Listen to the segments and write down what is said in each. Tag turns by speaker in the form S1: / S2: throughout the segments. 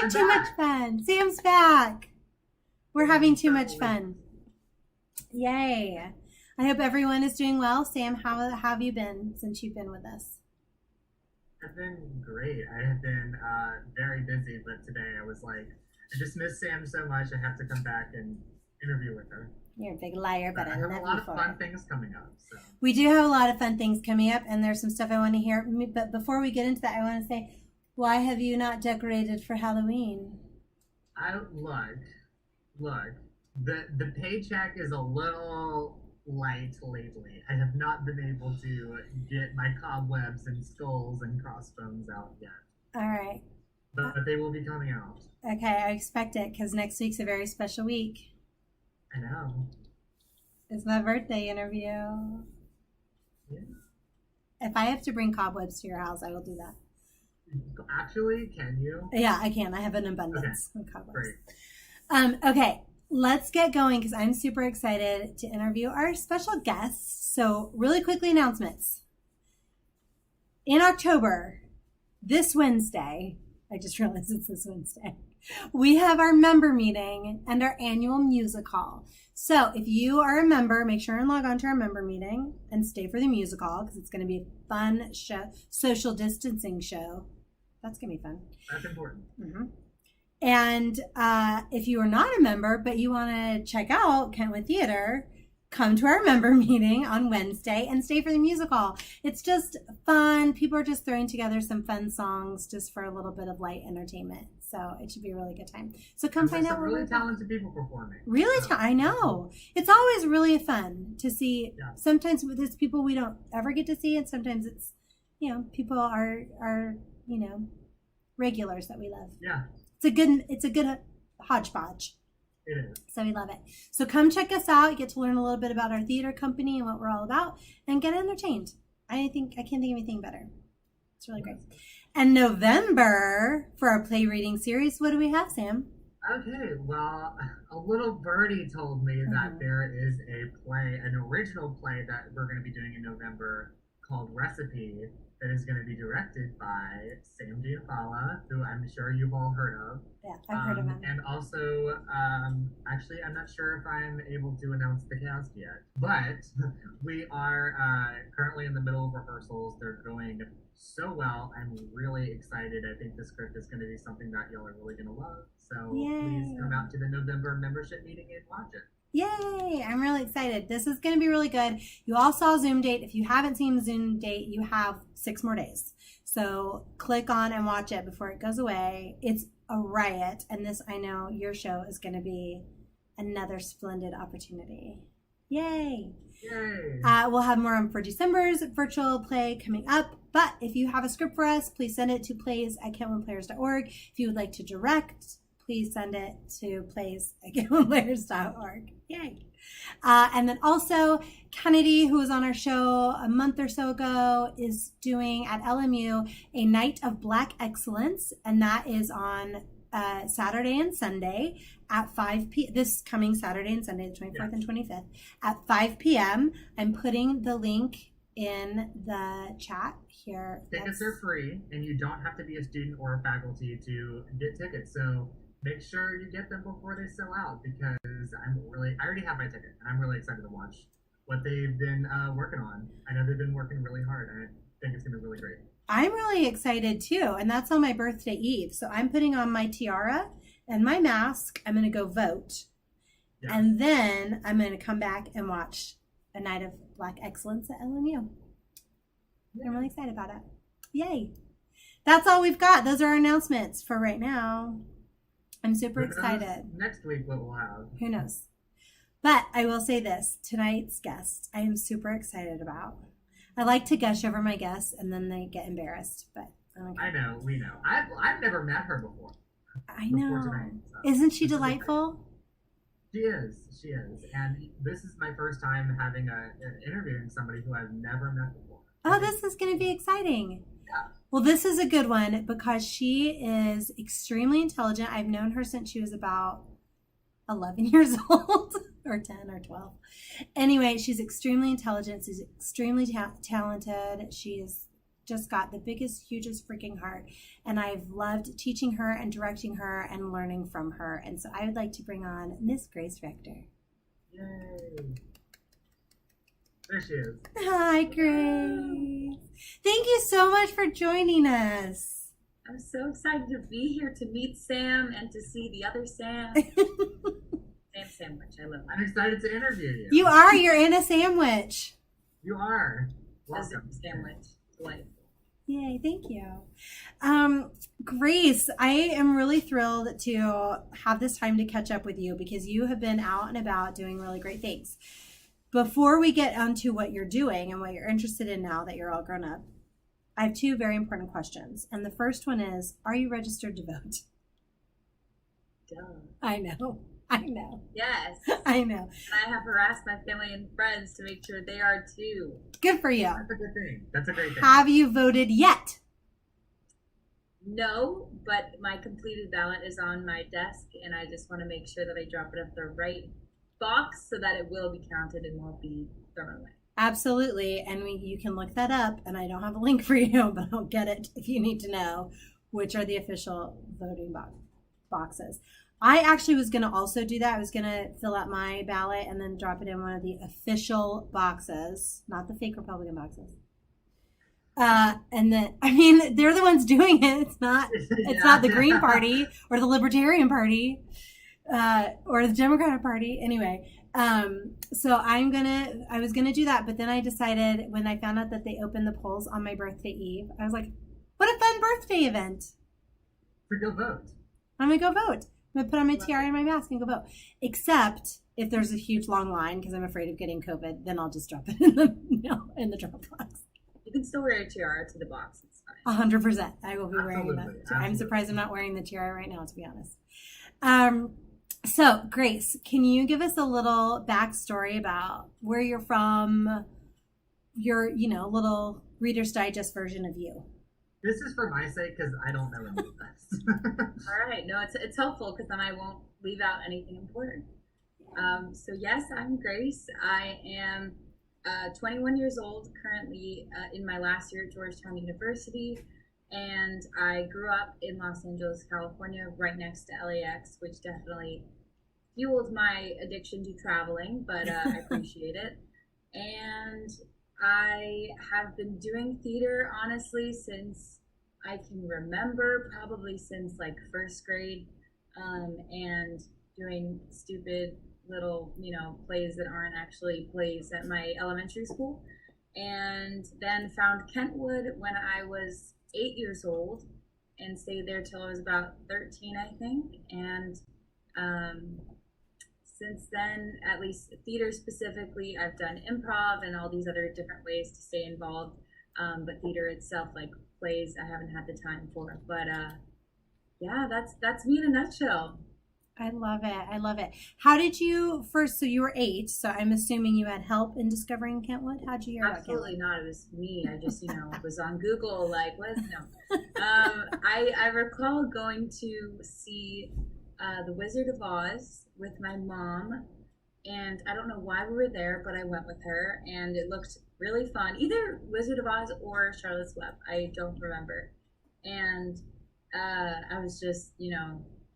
S1: having too much fun. Sam's back. We're having too much fun. Yay. I hope everyone is doing well. Sam, how have you been since you've been with us?
S2: I've been great. I have been very busy, but today I was like, I just miss Sam so much. I have to come back and interview with her.
S1: You're a big liar, but I
S2: have
S1: love
S2: a lot
S1: you
S2: of
S1: for
S2: fun
S1: it.
S2: things coming up. So
S1: We do have a lot of fun things coming up, and there's some stuff I want to hear. But before we get into that, I want to say, why have you not decorated for Halloween?
S2: look. The paycheck is a little light lately. I have not been able to get my cobwebs and skulls and crossbones out yet.
S1: All right.
S2: But they will be coming out.
S1: Okay, I expect it because next week's a very special week.
S2: I know.
S1: It's my birthday interview.
S2: Yeah.
S1: If I have to bring cobwebs to your house, I will do that.
S2: Actually, can you?
S1: Yeah, I can. I have an abundance of cobwebs.
S2: Great.
S1: Okay, let's get going because I'm super excited to interview our special guests. So, really quickly, announcements. In October, this Wednesday, I just realized it's this Wednesday, we have our member meeting and our annual music hall. So if you are a member, make sure and log on to our member meeting and stay for the music hall because it's going to be a fun show, social distancing show. That's going to be fun.
S2: That's important.
S1: Mm-hmm. And if you are not a member, but you want to check out Kentwood Theater, come to our member meeting on Wednesday and stay for the music hall. It's just fun. People are just throwing together some fun songs just for a little bit of light entertainment. So it should be a really good time. So come find out.
S2: Some really talented people performing.
S1: Really, I know. It's always really fun to see. Yeah. Sometimes it's people we don't ever get to see, and sometimes it's, people are regulars that we love.
S2: Yeah.
S1: It's a good hodgepodge.
S2: It is.
S1: So we love it. So come check us out. You get to learn a little bit about our theater company and what we're all about and get entertained. I can't think of anything better. It's really great. And November, for our play reading series, what do we have, Sam?
S2: Okay, well, a little birdie told me that there is an original play that we're going to be doing in November called Recipe that is going to be directed by Sam Gianfala, who I'm sure you've all heard of.
S1: Yeah, I've heard of him.
S2: And also, actually, I'm not sure if I'm able to announce the cast yet, but we are currently in the middle of rehearsals. They're going so well. I'm really excited. I think the script is going to be something that y'all are really going to love. So please come out to the November membership meeting and watch it.
S1: Yay! I'm really excited. This is going to be really good. You all saw Zoom date. If you haven't seen the Zoom date, you have 6 more days. So click on and watch it before it goes away. It's a riot. And this, I know, your show is going to be another splendid opportunity. Yay!
S2: Yay!
S1: We'll have more for December's virtual play coming up. But if you have a script for us, please send it to plays@kentwoodplayers.org. If you would like to direct, please send it to plays@kentwoodplayers.org. Yay. And then also, Kennedy, who was on our show a month or so ago, is doing at LMU a Night of Black Excellence. And that is on Saturday and Sunday at 5 p.m. This coming Saturday and Sunday, the 24th and 25th at 5 p.m. I'm putting the link in the chat here.
S2: Tickets are free, and you don't have to be a student or a faculty to get tickets. So make sure you get them before they sell out because I already have my ticket, and I'm really excited to watch what they've been working on. I know they've been working really hard, and I think it's going to be really great.
S1: I'm really excited too, and that's on my birthday eve. So I'm putting on my tiara and my mask. I'm going to go vote, and then I'm going to come back and watch a Night of Black Excellence at LMU. I'm really excited about it. Yay! That's all we've got. Those are our announcements for right now. I'm super excited.
S2: Next week, what we'll have.
S1: Who knows? But I will say this, tonight's guest, I am super excited about. I like to gush over my guests, and then they get embarrassed. But
S2: I know, we know. I've never met her before.
S1: I know.
S2: Tonight, so.
S1: Isn't she delightful?
S2: She is. And this is my first time interviewing somebody who I've never met before.
S1: Oh, this is going to be exciting.
S2: Yeah.
S1: Well, this is a good one because she is extremely intelligent. I've known her since she was about 11 years old or 10 or 12. Anyway, she's extremely intelligent. She's extremely talented. She's just got the biggest, hugest freaking heart. And I've loved teaching her and directing her and learning from her. And so I would like to bring on Miss Grace Rector.
S2: Yay. There she is.
S1: Hi, Grace. Thank you so much for joining us.
S3: I'm so excited to be here to meet Sam and to see the other Sam. Sam Sandwich, I love
S2: I'm
S3: that.
S2: excited to interview you.
S1: You are. You're in a sandwich.
S2: You are.
S3: Welcome.
S2: Welcome.
S3: Sandwich. Delightful.
S1: Yay, thank you. Grace, I am really thrilled to have this time to catch up with you because you have been out and about doing really great things. Before we get onto what you're doing and what you're interested in now that you're all grown up, I have two very important questions. And the first one is, are you registered to vote?
S3: Duh.
S1: I know.
S3: Yes.
S1: I know.
S3: And I have harassed my family and friends to make sure they are too.
S1: Good for you.
S2: That's a good thing. That's a great thing.
S1: Have you voted yet?
S3: No, but my completed ballot is on my desk, and I just want to make sure that I drop it at the right box so that it will be counted and won't be thrown away.
S1: Absolutely. And you can look that up. And I don't have a link for you, but I'll get it if you need to know which are the official voting boxes. I actually was going to also do that. I was going to fill out my ballot and then drop it in one of the official boxes, not the fake Republican boxes. And then, I mean, they're the ones doing it. It's not the Green Party or the Libertarian Party or the Democratic Party. Anyway, so I was gonna do that, but then I decided when I found out that they opened the polls on my birthday eve, I was like, what a fun birthday event!
S2: To go vote.
S1: I'm gonna go vote. I'm gonna put on my tiara and my mask and go vote. Except if there's a huge long line because I'm afraid of getting COVID, then I'll just drop it in the drop box.
S3: You can still wear a tiara to the box. It's fine.
S1: 100%. I will be wearing that.
S2: Absolutely.
S1: I'm surprised I'm not wearing the tiara right now, to be honest. So, Grace, can you give us a little backstory about where you're from, your, little Reader's Digest version of you?
S2: This is for my sake because I don't know any of this.
S3: All right. No, it's helpful because then I won't leave out anything important. So yes, I'm Grace. I am 21 years old, currently in my last year at Georgetown University, and I grew up in Los Angeles, California, right next to LAX, which definitely fueled my addiction to traveling, but I appreciate it. And I have been doing theater, honestly, since I can remember, probably since like first grade, and doing stupid little, plays that aren't actually plays at my elementary school. And then found Kentwood when I was 8 years old and stayed there till I was about 13, I think. And since then, at least theater specifically, I've done improv and all these other different ways to stay involved. But theater itself, like plays, I haven't had the time for. But yeah, that's me in a nutshell.
S1: I love it. How did you first, so you were 8, so I'm assuming you had help in discovering Kentwood? How'd you hear about Kentwood?
S3: Absolutely not. It was me. I just, was on Google, like, what? No. I recall going to see The Wizard of Oz with my mom, and I don't know why we were there, but I went with her, and it looked really fun. Either Wizard of Oz or Charlotte's Web. I don't remember. And I was just,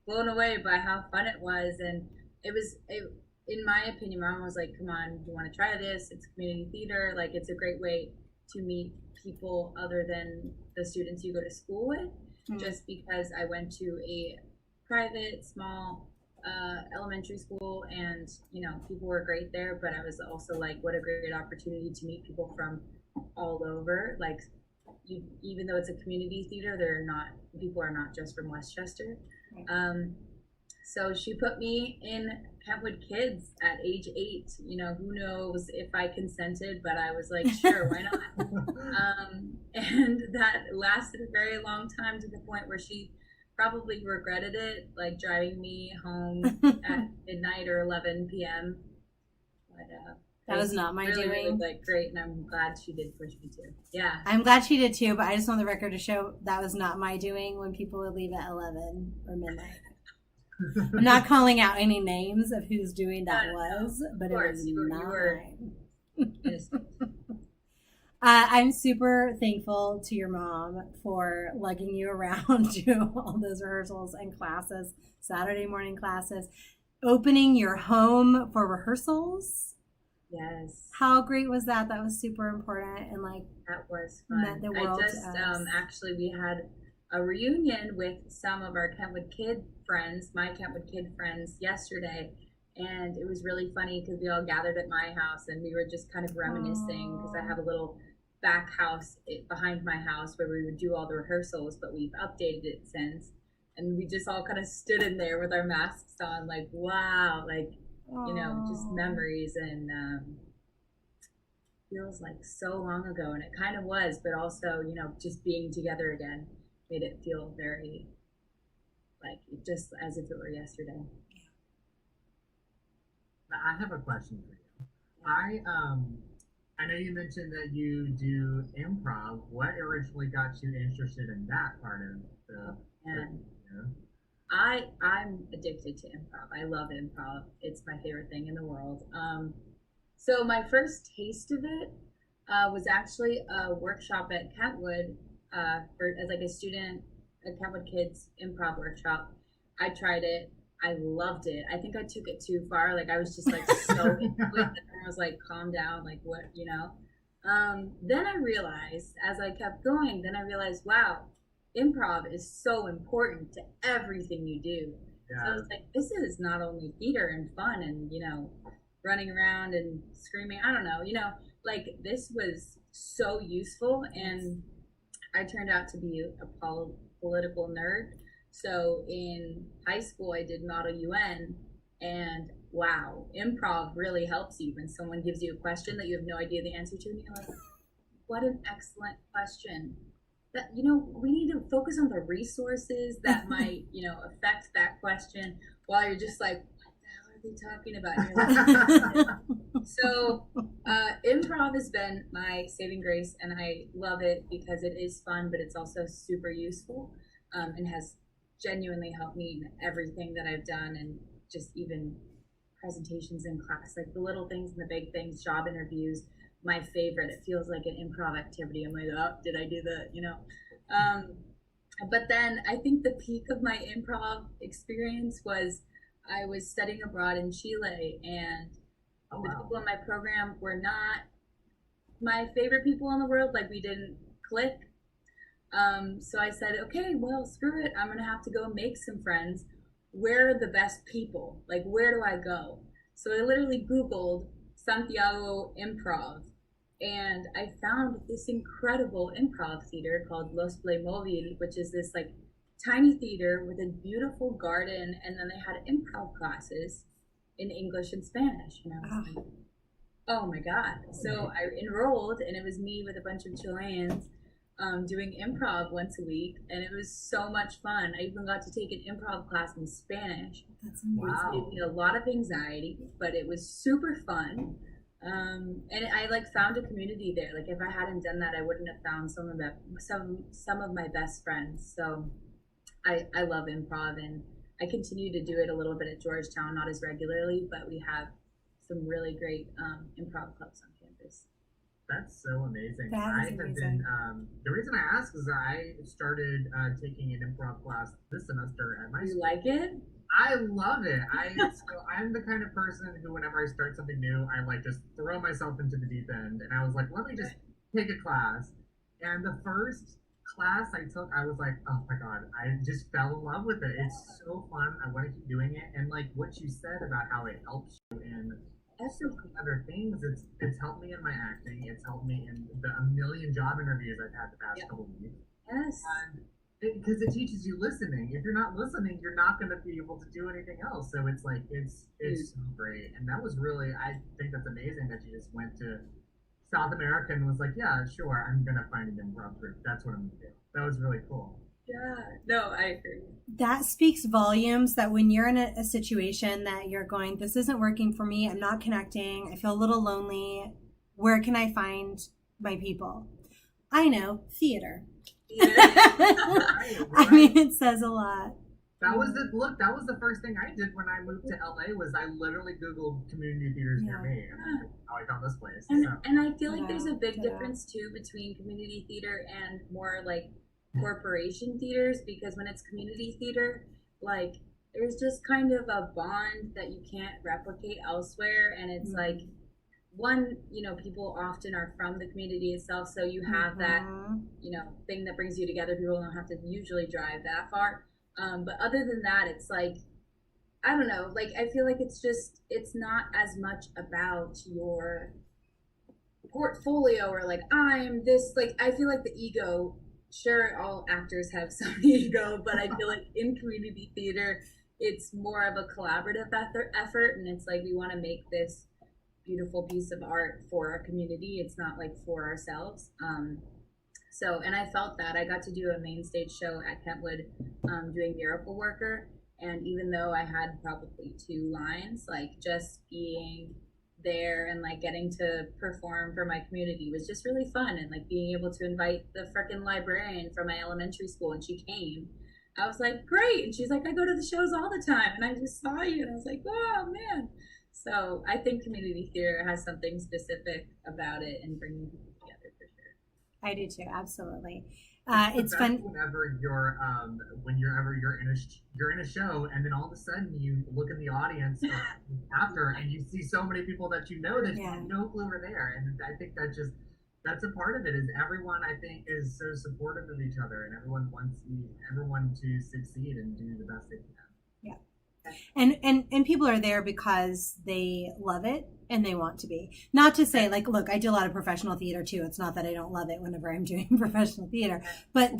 S3: blown away by how fun it was. And in my opinion, mom was like, come on, you want to try this? It's community theater. Like, it's a great way to meet people other than the students you go to school with. Mm-hmm. Just because I went to a private, small elementary school, and people were great there, but I was also like, what a great opportunity to meet people from all over. Like, even though it's a community theater, people are not just from Westchester. So she put me in Kentwood Kids at age 8. Who knows if I consented, but I was like, sure, why not? And that lasted a very long time, to the point where she probably regretted it, like driving me home at midnight or 11 p.m. But
S1: that was not my doing.
S3: Really, like, great, and I'm glad she did push me to. Yeah.
S1: I'm glad she did too, but I just want the record to show that was not my doing when people would leave at 11 or midnight. I'm not calling out any names of whose doing that was, but it was not mine. I'm super thankful to your mom for lugging you around to all those rehearsals and classes, Saturday morning classes, opening your home for rehearsals.
S3: Yes.
S1: How great was that? That was super important and like
S3: that was fun.
S1: meant the world
S3: I just
S1: to us.
S3: actually we had a reunion with some of our Kentwood kid friends, my Kentwood kid friends yesterday, and it was really funny because we all gathered at my house and we were just kind of reminiscing because I have a little back house behind my house where we would do all the rehearsals, but we've updated it since, and we just all kind of stood in there with our masks on like, wow, like, you know, just memories. And feels like so long ago, and it kind of was, but also, you know, just being together again made it feel very like just as if it were yesterday.
S2: I have a question for you. I know you mentioned that you do improv. What originally got you interested in that part of the?
S3: And
S2: Yeah.
S3: I'm addicted to improv. I love improv. It's my favorite thing in the world. So my first taste of it was actually a workshop at Kentwood as like a student at Kentwood Kids improv workshop. I tried it. I loved it. I think I took it too far. Like I was just like so into it that I was like, calm down, like what, you know? Then I realized as I kept going, wow, improv is so important to everything you do.
S2: Yeah.
S3: So I was like, this is not only theater and fun and, you know, running around and screaming, I don't know, you know, like this was so useful. And I turned out to be a political nerd. So in high school, I did Model UN, and wow, improv really helps you when someone gives you a question that you have no idea the answer to, and you're like, what an excellent question. That, you know, we need to focus on the resources that might, you know, affect that question while you're just like, what the hell are they talking about? And you're like, so improv has been my saving grace, and I love it because it is fun, but it's also super useful, and has genuinely helped me in everything that I've done, and just even presentations in class, like the little things and the big things, job interviews. My favorite. It feels like an improv activity. I'm like, oh, did I do the, you know? But then I think the peak of my improv experience was I was studying abroad in Chile, and the people in my program were not my favorite people in the world. Like we didn't click. So I said, okay, well, screw it. I'm going to have to go make some friends. Where are the best people? Like, where do I go? So I literally Googled Santiago Improv, and I found this incredible improv theater called Los Playmobil, which is this like tiny theater with a beautiful garden, and then they had improv classes in English and Spanish. And I was like, oh my God. So I enrolled, and it was me with a bunch of Chileans doing improv once a week, and it was so much fun. I even got to take an improv class in Spanish.
S1: That's amazing.
S3: It gave me a lot of anxiety, but it was super fun. And I like found a community there. Like if I hadn't done that, I wouldn't have found some of my best friends. So I love improv, and I continue to do it a little bit at Georgetown, not as regularly, but we have some really great improv clubs on campus.
S2: That's so amazing.
S1: That is amazing.
S2: The reason I ask is I started taking an improv class this semester at my school.
S3: You like it?
S2: I love it. I'm the kind of person who, whenever I start something new, I like just throw myself into the deep end. And I was like, let me just take a class. And the first class I took, I was like, oh my God, I just fell in love with it. It's so fun. I want to keep doing it. And like what you said about how it helps you in so many other things, it's helped me in my acting. It's helped me in the a million job interviews I've had the past couple of weeks.
S3: Yes.
S2: Because it teaches you listening. If you're not listening, you're not going to be able to do anything else. So it's like it's so great, and that was really, I think that's amazing that you just went to South America and was like, yeah, sure, I'm going to find an improv group. That's what I'm going to do. That was really cool.
S3: Yeah, no, I agree.
S1: That speaks volumes that when you're in a situation that you're going, this isn't working for me, I'm not connecting, I feel a little lonely, where can I find my people? I know, theater. I mean, it says a lot.
S2: That was the first thing I did when I moved to LA was I literally Googled community theaters near me, and that's how I found this place.
S3: And I feel like there's a big difference too between community theater and more like corporation theaters, because when it's community theater, like there's just kind of a bond that you can't replicate elsewhere, and it's like one, people often are from the community itself, so you have that thing that brings you together. People don't have to usually drive that far, but other than that, it's like, I don't know, like I feel like it's not as much about your portfolio or like I'm this, like I feel like the ego, sure, all actors have some ego, but I feel like in community theater it's more of a collaborative effort, and it's like we want to make this beautiful piece of art for our community. It's not like for ourselves. So, and I felt that I got to do a main stage show at Kentwood, doing Miracle Worker, and even though I had probably 2 lines, like just being there and like getting to perform for my community was just really fun, and like being able to invite the frickin' librarian from my elementary school, and she came. I was like, great, and she's like, I go to the shows all the time, and I just saw you, and I was like, oh man. So I think community theater has something specific about it and bringing people together for sure.
S1: I do too, absolutely.
S2: It's fun whenever you're in a show, and then all of a sudden you look in the audience after, and you see so many people that you know that you have no clue are there, and I think that's a part of it. Is everyone, I think, is so supportive of each other, and everyone wants everyone to succeed and do the best they can.
S1: Yeah. And people are there because they love it and they want to be. Not to say like, look, I do a lot of professional theater too. It's not that I don't love it whenever I'm doing professional theater, but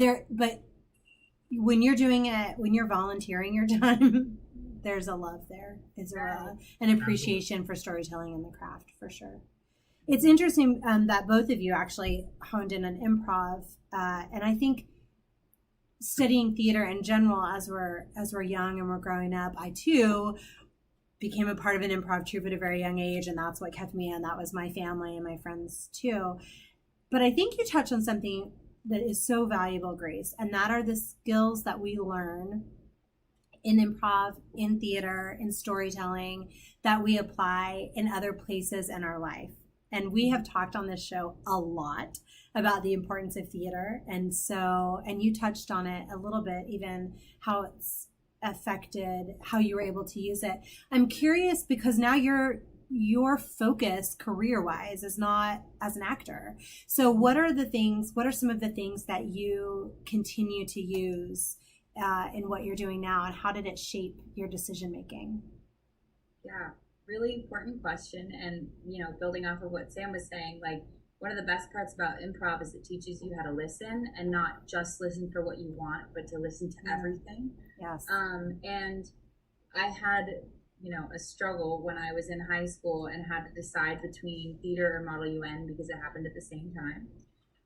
S1: when you're doing it, when you're volunteering your time, there's a love there. It's an appreciation for storytelling and the craft for sure. It's interesting that both of you actually honed in on improv, and I think studying theater in general as we're young and we're growing up, I too became a part of an improv troupe at a very young age, and that's what kept me in. That was my family and my friends too. But I think you touched on something that is so valuable, Grace, and that are the skills that we learn in improv, in theater, in storytelling, that we apply in other places in our life. And we have talked on this show a lot about the importance of theater. And you touched on it a little bit, even how it's affected how you were able to use it. I'm curious because now your focus career-wise is not as an actor. So what are some of the things that you continue to use in what you're doing now, and how did it shape your decision making?
S3: Yeah, really important question. And building off of what Sam was saying, like one of the best parts about improv is it teaches you how to listen, and not just listen for what you want, but to listen to everything.
S1: Yes.
S3: And I had a struggle when I was in high school and had to decide between theater or Model UN because it happened at the same time.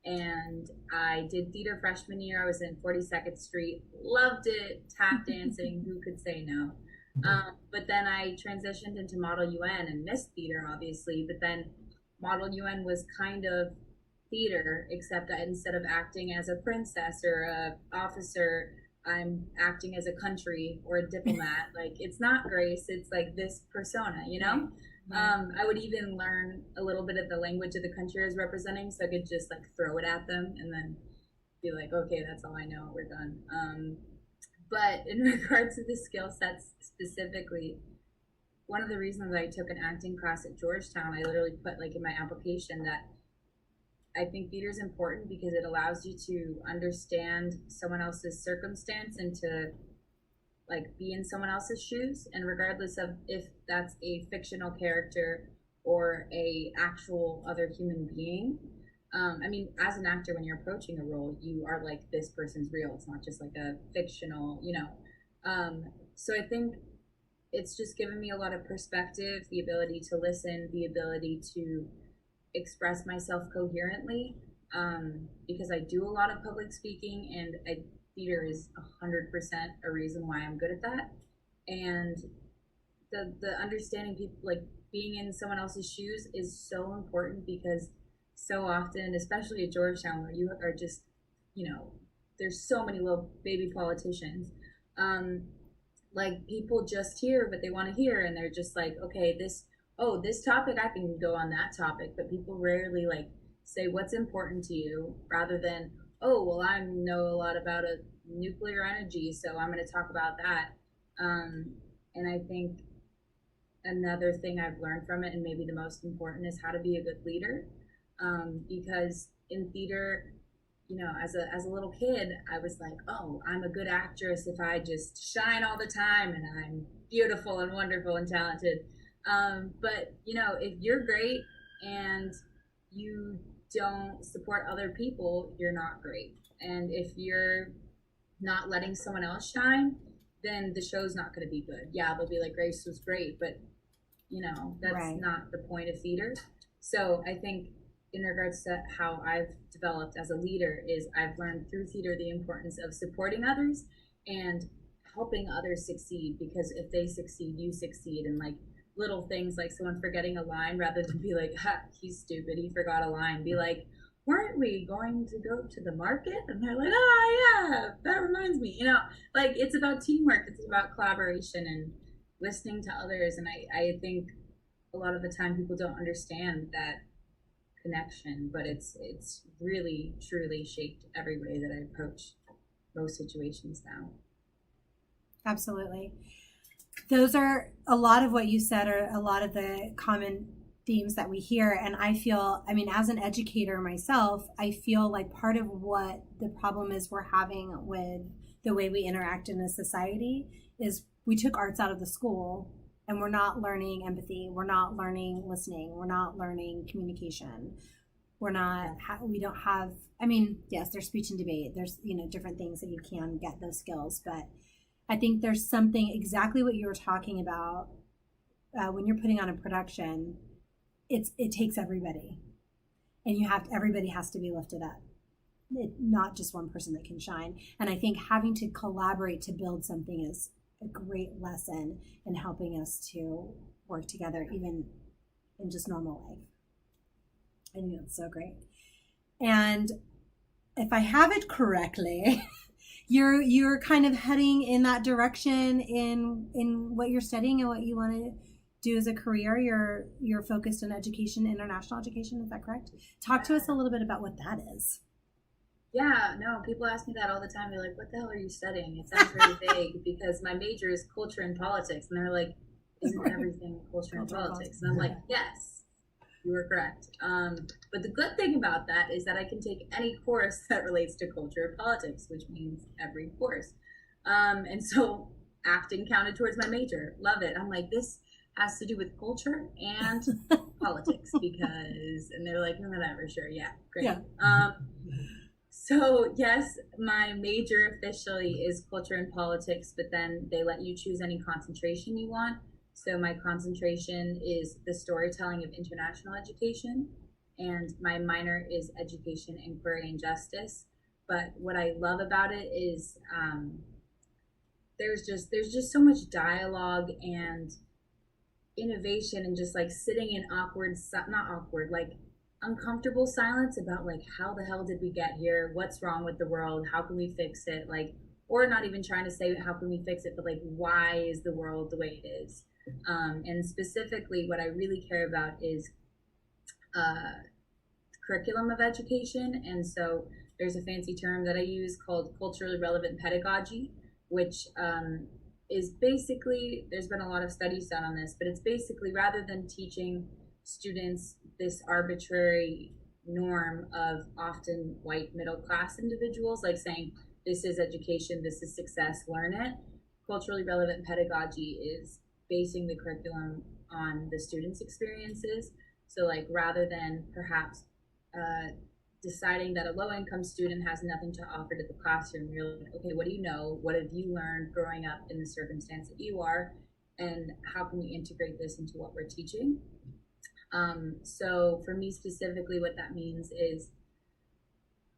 S3: And I did theater freshman year. I was in 42nd Street, loved it, tap dancing, who could say no? But then I transitioned into Model UN and missed theater, obviously. But then Model UN was kind of theater, except instead of acting as a princess or a officer, I'm acting as a country or a diplomat. Like, it's not Grace, it's like this persona, I would even learn a little bit of the language of the country I was representing, so I could just like throw it at them and then be like, okay, that's all I know, we're done. But in regards to the skill sets specifically, one of the reasons I took an acting class at Georgetown, I literally put like in my application that I think theater is important because it allows you to understand someone else's circumstance and to like be in someone else's shoes, and regardless of if that's a fictional character or a actual other human being. I mean, as an actor, when you're approaching a role, you are like, this person's real. It's not just like a fictional, So I think it's just given me a lot of perspective, the ability to listen, the ability to express myself coherently, because I do a lot of public speaking, and theater is 100% a reason why I'm good at that. And the understanding people, like being in someone else's shoes, is so important, because so often, especially at Georgetown, where you are just, there's so many little baby politicians, like people just hear what they want to hear, and they're just like, okay, this topic, I can go on that topic, but people rarely like say what's important to you, rather than, oh, well, I know a lot about a nuclear energy, so I'm going to talk about that. And I think another thing I've learned from it, and maybe the most important, is how to be a good leader. Because in theater, as a little kid, I was like, oh, I'm a good actress if I just shine all the time and I'm beautiful and wonderful and talented. But if you're great and you don't support other people, you're not great. And if you're not letting someone else shine, then the show's not going to be good. Yeah, they'll be like, Grace was great, but that's
S1: Right.
S3: not the point of theater. So I think in regards to how I've developed as a leader is I've learned through theater the importance of supporting others and helping others succeed, because if they succeed, you succeed. And like little things like someone forgetting a line, rather than be like, ha, he's stupid, he forgot a line, be like, weren't we going to go to the market? And they're like, oh yeah, that reminds me. Like it's about teamwork, it's about collaboration and listening to others. And I think a lot of the time people don't understand that connection, but it's really truly shaped every way that I approach most situations now.
S1: Absolutely. Those are a lot of what you said, are a lot of the common themes that we hear. And I feel, I mean, as an educator myself, I feel like part of what the problem is we're having with the way we interact in a society is we took arts out of the school, and we're not learning empathy. We're not learning listening. We're not learning communication. We don't have, I mean, yes, there's speech and debate. There's, different things that you can get those skills. But I think there's something, exactly what you were talking about, when you're putting on a production, it takes everybody, and everybody has to be lifted up. Not just one person that can shine. And I think having to collaborate to build something is a great lesson in helping us to work together, even in just normal life. I think that's so great. And if I have it correctly, you're kind of heading in that direction in what you're studying and what you want to do as a career. You're focused on education, international education. Is that correct? Talk to us a little bit about what that is.
S3: Yeah, no, people ask me that all the time. They're like, what the hell are you studying? It sounds very vague, because my major is culture and politics. And they're like, isn't everything culture and politics? And I'm like, yes, you are correct. But the good thing about that is that I can take any course that relates to culture and politics, which means every course. And so acting counted towards my major. Love it. I'm like, this has to do with culture and politics, because, and they're like, no, whatever, sure, yeah, great. Yeah. So yes, my major officially is culture and politics, but then they let you choose any concentration you want. So my concentration is the storytelling of international education, and my minor is education, inquiry, and justice. But what I love about it is there's just so much dialogue and innovation, and just like sitting in like uncomfortable silence about like, how the hell did we get here, what's wrong with the world, how can we fix it, like, or not even trying to say how can we fix it, but like, why is the world the way it is. And specifically what I really care about is curriculum of education. And so there's a fancy term that I use called culturally relevant pedagogy, which is basically, there's been a lot of studies done on this, but it's basically, rather than teaching students this arbitrary norm of often white middle class individuals, like saying, this is education, this is success, learn it. Culturally relevant pedagogy is basing the curriculum on the students' experiences. So like, rather than perhaps deciding that a low-income student has nothing to offer to the classroom, you're like, okay, what do you know? What have you learned growing up in the circumstance that you are? And how can we integrate this into what we're teaching? So for me specifically, what that means is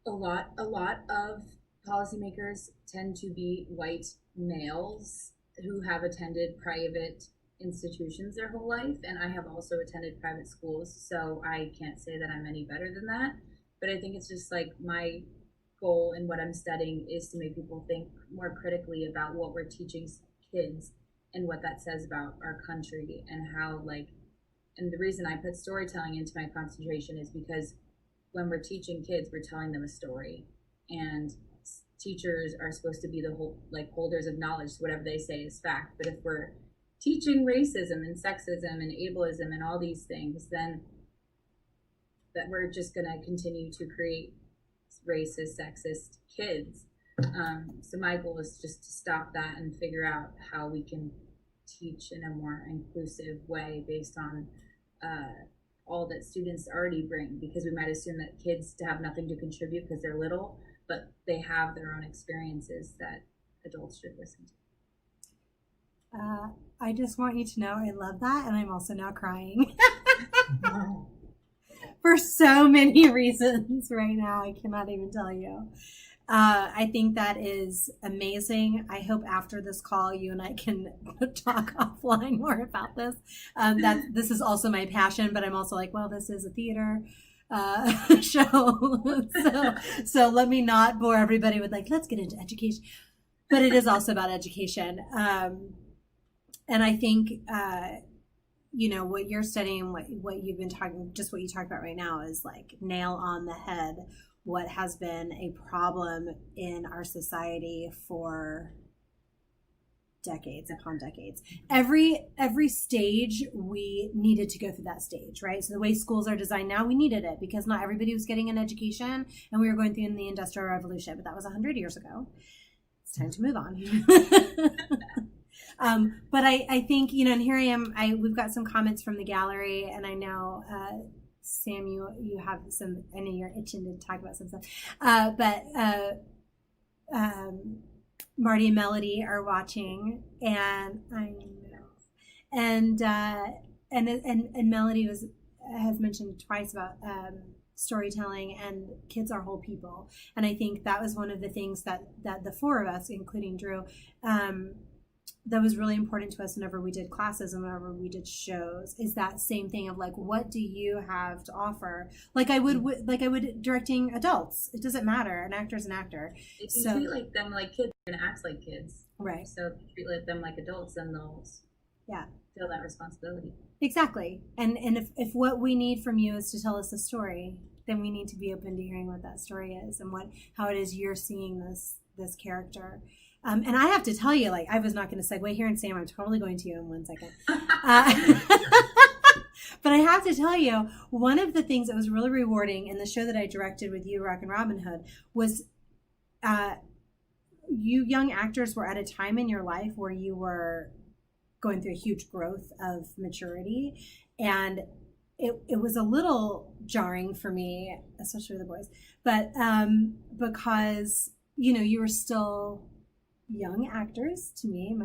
S3: a lot of policymakers tend to be white males who have attended private institutions their whole life. And I have also attended private schools, so I can't say that I'm any better than that. But I think it's just like, my goal in what I'm studying is to make people think more critically about what we're teaching kids and what that says about our country and how and the reason I put storytelling into my concentration is because when we're teaching kids, we're telling them a story, and teachers are supposed to be the whole holders of knowledge. So whatever they say is fact. But if we're teaching racism and sexism and ableism and all these things, then that we're just going to continue to create racist, sexist kids. So my goal is just to stop that and figure out how we can teach in a more inclusive way based on all that students already bring, because we might assume that kids have nothing to contribute because they're little, but they have their own experiences that adults should listen to.
S1: I just want you to know I love that, and I'm also now crying for so many reasons right now. I cannot even tell you. I think that is amazing. I hope after this call, you and I can talk offline more about this. This is also my passion, but I'm also like, well, this is a theater show. so let me not bore everybody with let's get into education. But it is also about education. And I think, what you're studying, what you've been talking, just what you talked about right now is nail on the head what has been a problem in our society for decades upon decades. Every stage we needed to go through that stage, right? So the way schools are designed now, we needed it because not everybody was getting an education, and we were going through the Industrial Revolution, but that was 100 years ago. It's time to move on. But I think, and here I am, we've got some comments from the gallery, and I know, Sam, you have some, I know you're itching to talk about some stuff, but Marty and Melody are watching, and I know, and Melody has mentioned twice about storytelling, and kids are whole people, and I think that was one of the things that the four of us, including Drew, that was really important to us whenever we did classes and whenever we did shows, is that same thing of what do you have to offer? I would directing adults. It doesn't matter. An actor's an actor.
S3: If you treat them like kids, they're gonna act like kids.
S1: Right.
S3: So if you treat them like adults, then they'll feel that responsibility. Exactly.
S1: And if what we need from you is to tell us a story, then we need to be open to hearing what that story is and how it is you're seeing this character. And I have to tell you, I was not going to segue here, and Sam, I'm totally going to you in 1 second. But I have to tell you, one of the things that was really rewarding in the show that I directed with you, Rock and Robin Hood, was you young actors were at a time in your life where you were going through a huge growth of maturity. And it was a little jarring for me, especially with the boys, but because, you were still young actors to me,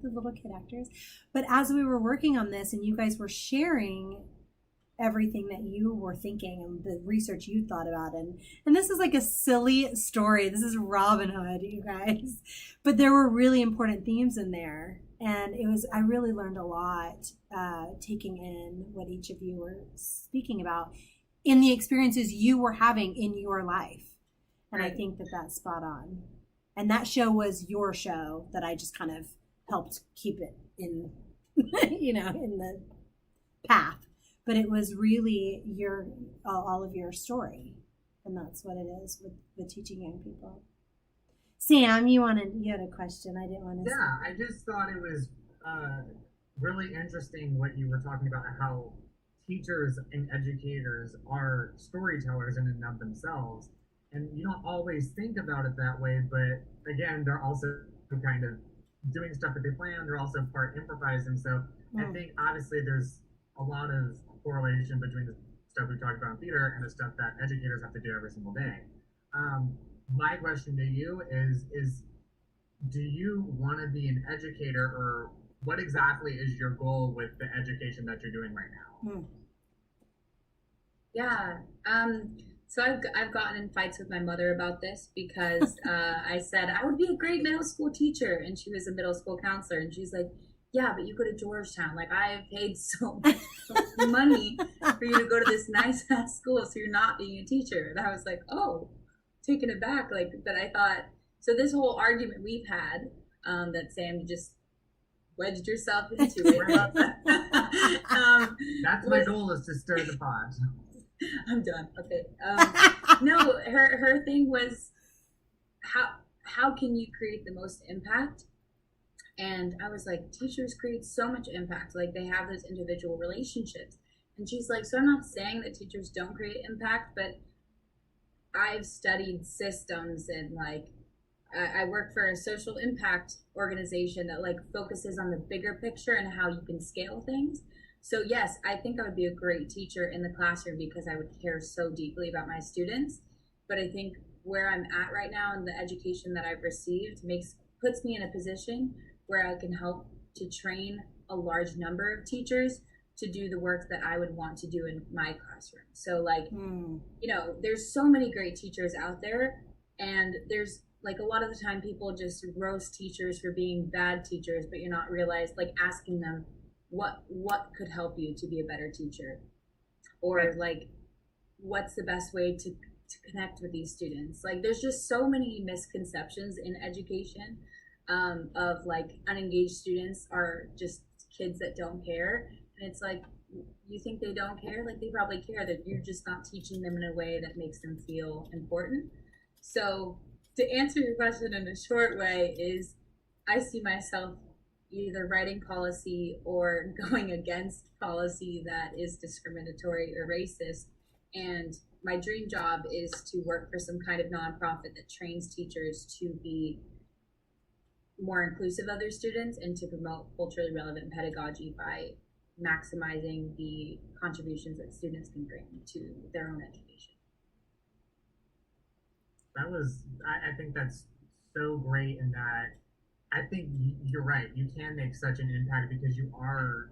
S1: the little kid actors. But as we were working on this and you guys were sharing everything that you were thinking and the research you thought about, and this is a silly story. This is Robin Hood, you guys. But there were really important themes in there. And I really learned a lot taking in what each of you were speaking about in the experiences you were having in your life. And I think that's spot on. And that show was your show that I just kind of helped keep it in, in the path. But it was really all of your story. And that's what it is with teaching young people. Sam, you had a question. I didn't want to.
S2: Yeah, I just thought it was really interesting what you were talking about, how teachers and educators are storytellers in and of themselves. And you don't always think about it that way, but again, they're also kind of doing stuff that they plan. They're also part improvising. So I think obviously there's a lot of correlation between the stuff we talk about in theater and the stuff that educators have to do every single day. My question to you is do you want to be an educator, or what exactly is your goal with the education that you're doing right now?
S3: Yeah. So I've gotten in fights with my mother about this because I said I would be a great middle school teacher, and she was a middle school counselor, and she's like, yeah, but you go to Georgetown. I paid so much money for you to go to this nice ass school, so you're not being a teacher. And I was like, oh, taken aback. But I thought, so this whole argument we've had, that Sam just wedged yourself into it.
S2: That's my goal, is to stir the pot.
S3: I'm done. Okay. No, her thing was how can you create the most impact? And I was like, teachers create so much impact. Like they have those individual relationships. And she's like, so I'm not saying that teachers don't create impact, but I've studied systems and like I work for a social impact organization that like focuses on the bigger picture and how you can scale things. So yes, I think I would be a great teacher in the classroom because I would care so deeply about my students. But I think where I'm at right now and the education that I've received puts me in a position where I can help to train a large number of teachers to do the work that I would want to do in my classroom. So like, you know, there's so many great teachers out there, and there's like a lot of the time people just roast teachers for being bad teachers, but you're not asking them what could help you to be a better teacher, or like what's the best way to connect with these students. Like there's just so many misconceptions in education, of like unengaged students are just kids that don't care. And it's like, you think they don't care? Like they probably care, that you're just not teaching them in a way that makes them feel important. So to answer your question in a short way is, I see myself either writing policy or going against policy that is discriminatory or racist. And my dream job is to work for some kind of nonprofit that trains teachers to be more inclusive of their students and to promote culturally relevant pedagogy by maximizing the contributions that students can bring to their own education.
S2: I think that's so great in that I think you're right. You can make such an impact because you are,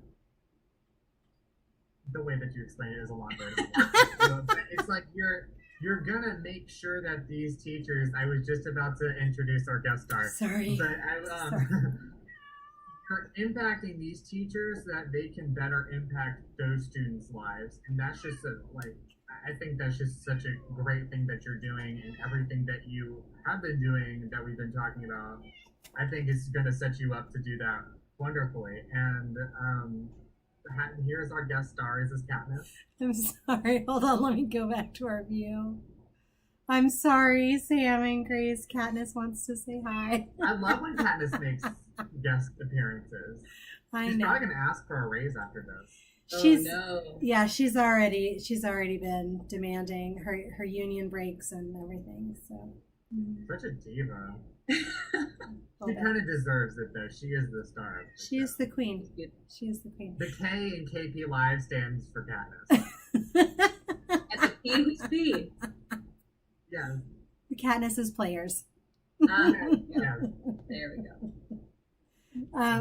S2: the way that you explain it is a lot better. But it's like you're gonna make sure that these teachers, I was just about to introduce our guest star.
S1: Sorry.
S2: But you're impacting these teachers that they can better impact those students' lives. And that's just I think that's just such a great thing that you're doing, and everything that you have been doing that we've been talking about, I think is going to set you up to do that wonderfully. And here's our guest star. Is this Katniss?
S1: I'm sorry. Hold on. Let me go back to our view. I'm sorry, Sam and Grace. Katniss wants to say hi.
S2: I love when Katniss makes guest appearances. She's probably going to ask for a raise after this.
S1: Yeah, she's already been demanding her union breaks and everything. So
S2: such a diva. She kind of deserves it though. She is the star.
S1: She is the queen. She is the queen.
S2: The K in KP Live stands for Katniss.
S3: And the P who's P.
S2: Yeah.
S1: The Katniss is players.
S2: Yeah.
S3: There we go.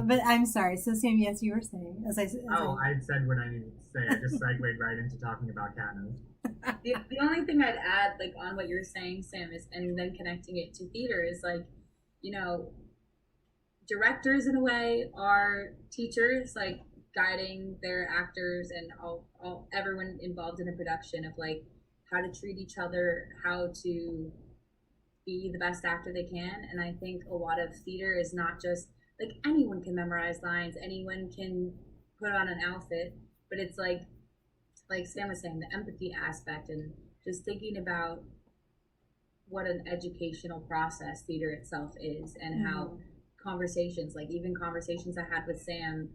S1: But I'm sorry. So Sam, yes, you were saying. I
S2: said what I needed to say. I just segued right into talking about Katniss.
S3: The only thing I'd add, like on what you're saying, Sam, is, and then connecting it to theater, is like, you know, directors in a way are teachers, like guiding their actors and all everyone involved in a production of like how to treat each other, how to be the best actor they can. And I think a lot of theater is not just like anyone can memorize lines, anyone can put on an outfit, but it's like Sam was saying, the empathy aspect and just thinking about what an educational process theater itself is, and how conversations, like even conversations I had with Sam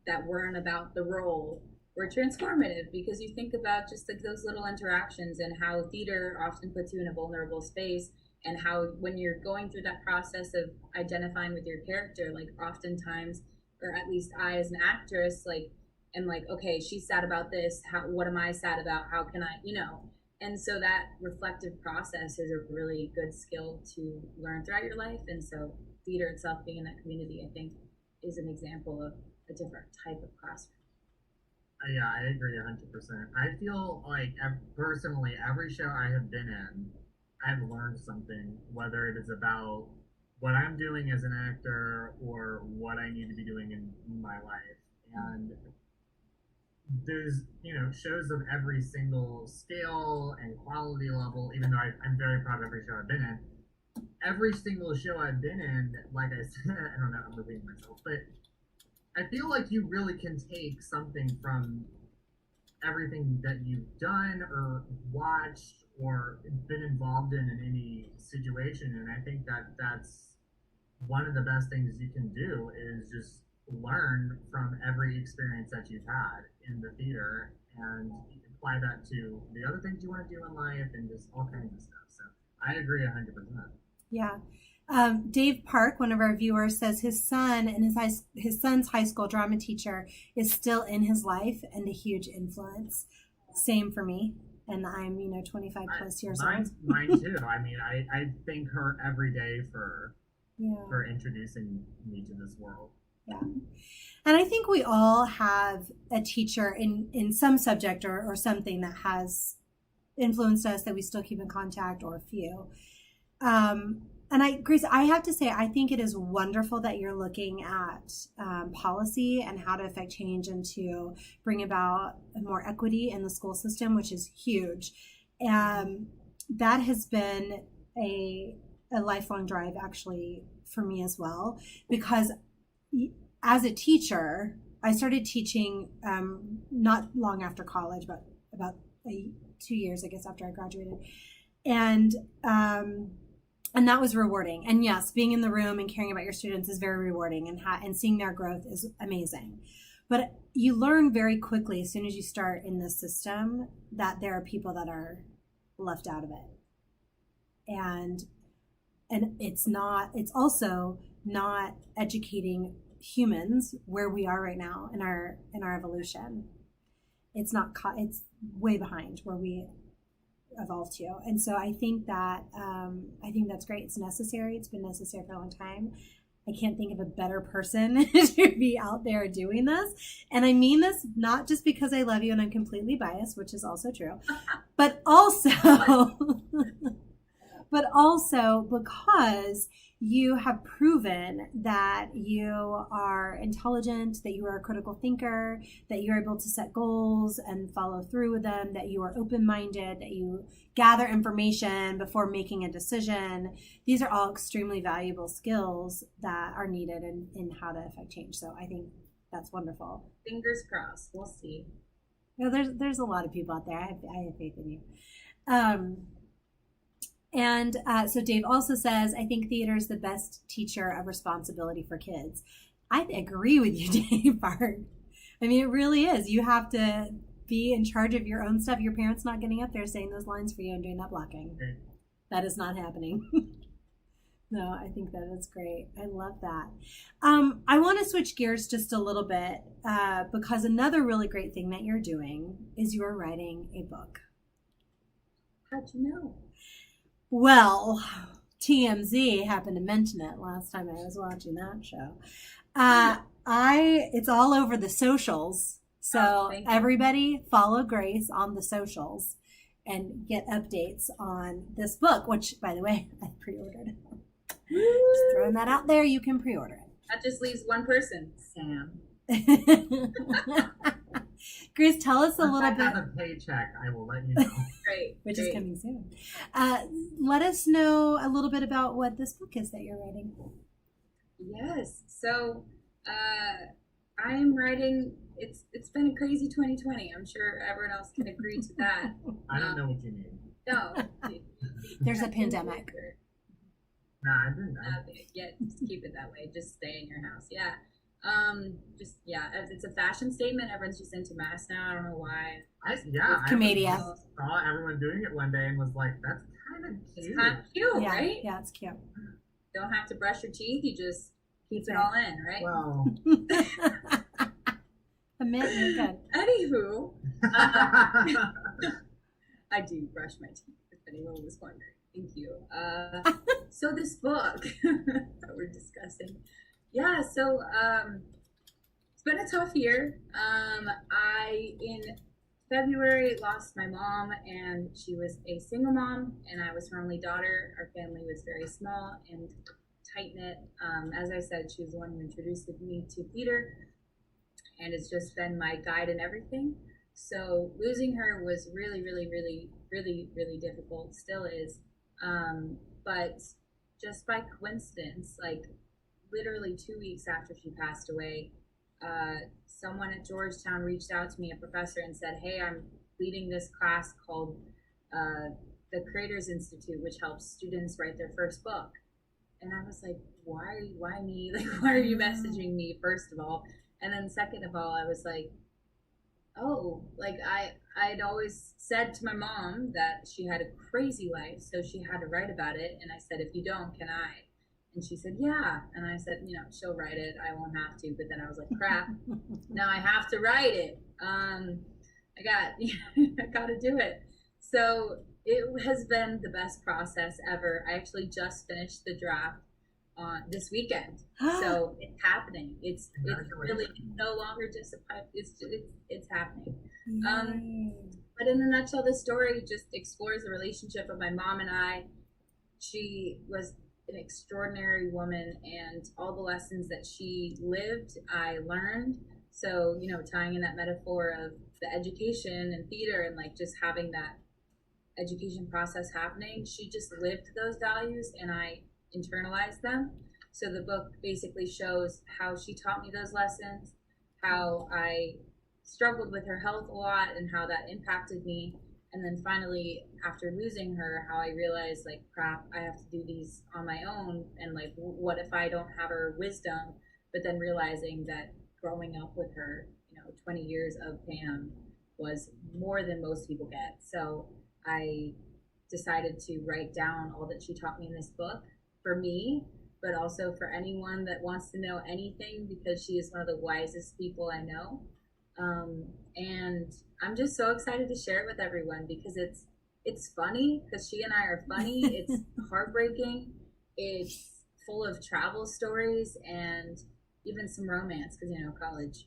S3: that weren't about the role, were transformative, because you think about just like those little interactions and how theater often puts you in a vulnerable space, and how when you're going through that process of identifying with your character, like oftentimes, or at least I as an actress, like am like, okay, she's sad about this, what am I sad about, how can I, you know. And so that reflective process is a really good skill to learn throughout your life. And so theater itself, being in that community, I think is an example of a different type of classroom.
S2: Yeah, I agree 100%. I feel like personally, every show I have been in, I've learned something, whether it is about what I'm doing as an actor or what I need to be doing in my life. And there's, you know, shows of every single scale and quality level, even though I'm very proud of every show I've been in. Every single show I've been in, like I said, I don't know, I'm repeating myself, but I feel like you really can take something from everything that you've done or watched or been involved in any situation, and I think that that's one of the best things you can do is just learn from every experience that you've had in the theater and apply that to the other things you want to do in life and just all kinds of stuff. So I agree 100%.
S1: Yeah. Dave Park, one of our viewers, says his son and his son's high school drama teacher is still in his life and a huge influence. Same for me, and I'm 25 plus years old.
S2: Mine too. I mean, I thank her every day for introducing me to this world.
S1: Yeah, and I think we all have a teacher in some subject or something that has influenced us that we still keep in contact, or a few. And Grace, I have to say, I think it is wonderful that you're looking at policy and how to affect change and to bring about more equity in the school system, which is huge. That has been a lifelong drive, actually, for me as well, because as a teacher, I started teaching not long after college, but about 2 years, I guess, after I graduated. And that was rewarding. And yes, being in the room and caring about your students is very rewarding, and seeing their growth is amazing. But you learn very quickly as soon as you start in this system that there are people that are left out of it. And it's also not educating humans where we are right now in our evolution. It's way behind where we evolved to. And so I think that's great. It's necessary. It's been necessary for a long time. I can't think of a better person to be out there doing this. And I mean this not just because I love you and I'm completely biased, which is also true, but also because you have proven that you are intelligent, that you are a critical thinker, that you're able to set goals and follow through with them, that you are open-minded, that you gather information before making a decision. These are all extremely valuable skills that are needed in how to affect change. So I think that's wonderful.
S3: Fingers crossed. We'll see.
S1: There's a lot of people out there. I have faith in you. And so Dave also says, I think theater is the best teacher of responsibility for kids. I agree with you, Dave Park. I mean, it really is. You have to be in charge of your own stuff. Your parents not getting up there saying those lines for you and doing that blocking. That is not happening. No, I think that is great. I love that. I want to switch gears just a little bit because another really great thing that you're doing is you're writing a book.
S3: How'd you know?
S1: Well, TMZ happened to mention it last time I was watching that show. It's all over the socials. So everybody follow Grace on the socials and get updates on this book, which, by the way, I pre-ordered. Just throwing that out there. You can pre-order it.
S3: That just leaves one person, Sam.
S1: Grace, tell us a little bit.
S2: If I have a paycheck, I will let you know.
S3: Great.
S1: Which is coming soon. Let us know a little bit about what this book is that you're writing.
S3: Yes. So I'm writing. It's been a crazy 2020. I'm sure everyone else can agree to that.
S2: I don't know what you mean.
S3: No.
S1: There's a pandemic.
S2: Nah, I didn't.
S3: Yeah, just keep it that way. Just stay in your house. Yeah. It's a fashion statement. Everyone's just into masks now. I don't know why.
S2: I
S1: Comedia.
S2: saw everyone doing it one day and was like, "That's kind of cute."
S3: It's kind of cute,
S1: Yeah,
S3: right?
S1: yeah, it's cute.
S3: Don't have to brush your teeth. You just keep it all in, right?
S2: Well,
S1: Admit you're good.
S3: Anywho, I do brush my teeth. If anyone was wondering, thank you. So this book that we're discussing. Yeah, so it's been a tough year. I, in February, lost my mom, and she was a single mom, and I was her only daughter. Our family was very small and tight-knit. As I said, she was the one who introduced me to theater, and it's just been my guide in everything. So losing her was really, really, really, really, really difficult. Still is. But just by coincidence, like, literally 2 weeks after she passed away, someone at Georgetown reached out to me, a professor, and said, "Hey, I'm leading this class called the Creators Institute, which helps students write their first book." And I was like, why me? Like, why are you messaging me, first of all? And then second of all, I was like, oh, like I'd always said to my mom that she had a crazy life, so she had to write about it. And I said, if you don't, can I? And she said, yeah. And I said, she'll write it. I won't have to. But then I was like, crap, now I have to write it. I got to do it. So it has been the best process ever. I actually just finished the draft on this weekend, so it's happening. It's really no longer just a pipe. It's happening. But in a nutshell, this story just explores the relationship of my mom and I. She was an extraordinary woman, and all the lessons that she lived, I learned. So tying in that metaphor of the education and theater, and like just having that education process happening, she just lived those values, and I internalized them. So the book basically shows how she taught me those lessons, how I struggled with her health a lot and how that impacted me. And then finally, after losing her, how I realized, like, crap, I have to do these on my own. And like, what if I don't have her wisdom? But then realizing that growing up with her, 20 years of Pam was more than most people get. So I decided to write down all that she taught me in this book for me, but also for anyone that wants to know anything, because she is one of the wisest people I know. And I'm just so excited to share it with everyone, because it's funny, because she and I are funny. It's heartbreaking. It's full of travel stories and even some romance, because college.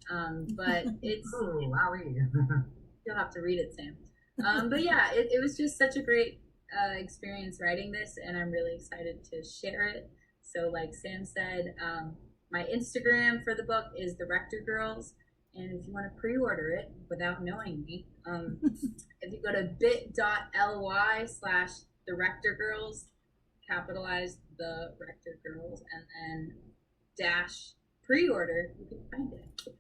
S3: But it's you'll have to read it, Sam. But yeah, it was just such a great experience writing this, and I'm really excited to share it. So like Sam said, my Instagram for the book is the Rector Girls, and if you want to pre-order it without knowing me, if you go to bit.ly/the Rector Girls, capitalize the Rector Girls, and then dash pre-order, you can find it.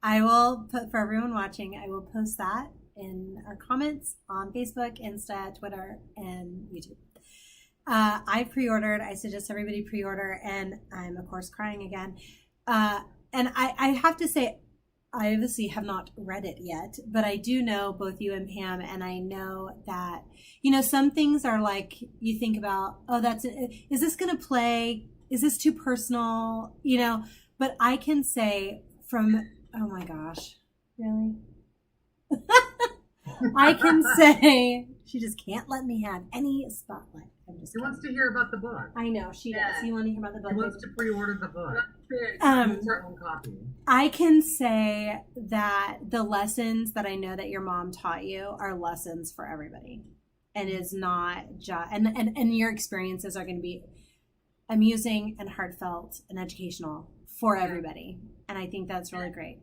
S1: I will put, for everyone watching, I will post that in our comments on Facebook, Insta, Twitter, and YouTube. I pre-ordered. I suggest everybody pre-order, and I'm of course crying again. And I have to say, I obviously have not read it yet, but I do know both you and Pam, and I know that some things are like, you think about, oh, is this going to play? Is this too personal? But I can say from, oh my gosh, really? I can say she just can't let me have any spotlight.
S2: She wants to hear about the book.
S1: I know, she does. You want to hear about the book?
S2: She wants to pre-order the book. Her own copy.
S1: I can say that the lessons that I know that your mom taught you are lessons for everybody. And is not just, and your experiences are going to be amusing and heartfelt and educational for everybody. And I think that's really great.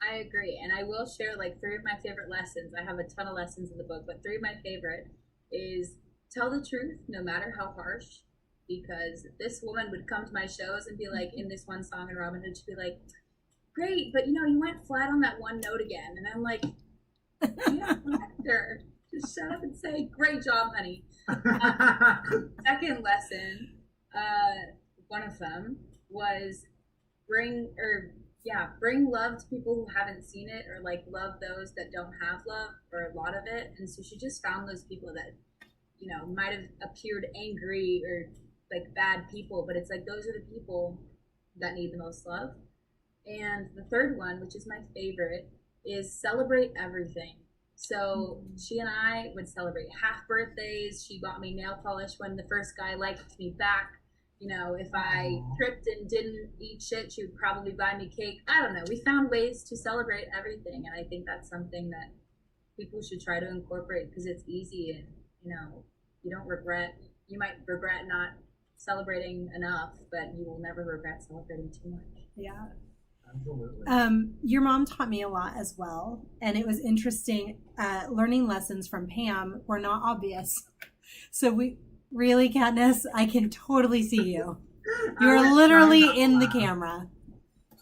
S3: I agree. And I will share like 3 of my favorite lessons. I have a ton of lessons in the book, but 3 of my favorite is tell the truth no matter how harsh. Because this woman would come to my shows and be like, in this one song in Robin Hood, she'd be like, great, but you went flat on that one note again. And I'm like, actor, just shut up and say, great job, honey. Second lesson, one of them was bring love to people who haven't seen it, or like love those that don't have love, or a lot of it. And so she just found those people that might have appeared angry or like bad people, but it's like those are the people that need the most love. And the third one, which is my favorite, is celebrate everything. So she and I would celebrate half birthdays. She bought me nail polish when the first guy liked me back. If I tripped and didn't eat shit, she would probably buy me cake. I don't know. We found ways to celebrate everything, and I think that's something that people should try to incorporate, because it's easy, and you don't regret. You might regret not celebrating enough, but you will never regret celebrating too much.
S1: Yeah.
S2: Absolutely.
S1: Your mom taught me a lot as well, and it was interesting. Learning lessons from Pam were not obvious. So really, Katniss, I can totally see you. You're literally in the camera.